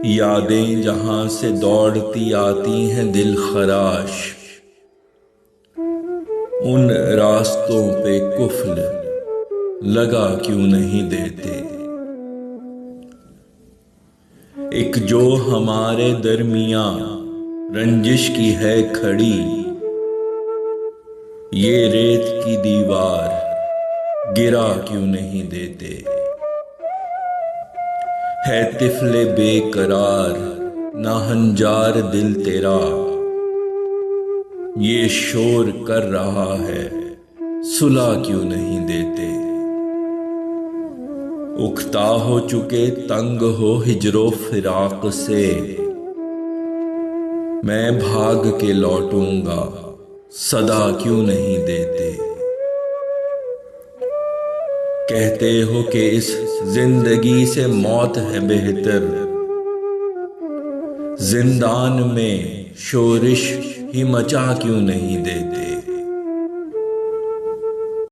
यादें जहां से दौड़ती आती हैं दिल खराश, उन रास्तों पे कुफ्ल लगा क्यों नहीं देते। एक जो हमारे दरमियां रंजिश की है खड़ी, ये रेत की दीवार गिरा क्यों नहीं देते। है तिफले बेकरार नाहंजार दिल तेरा, ये शोर कर रहा है सुला क्यों नहीं देते। उखता हो चुके तंग हो हिजरो फिराक से, मैं भाग के लौटूंगा सदा क्यों नहीं देते। कहते हो कि इस जिंदगी से मौत है बेहतर, जिंदान में शोरिश ही मचा क्यों नहीं देते।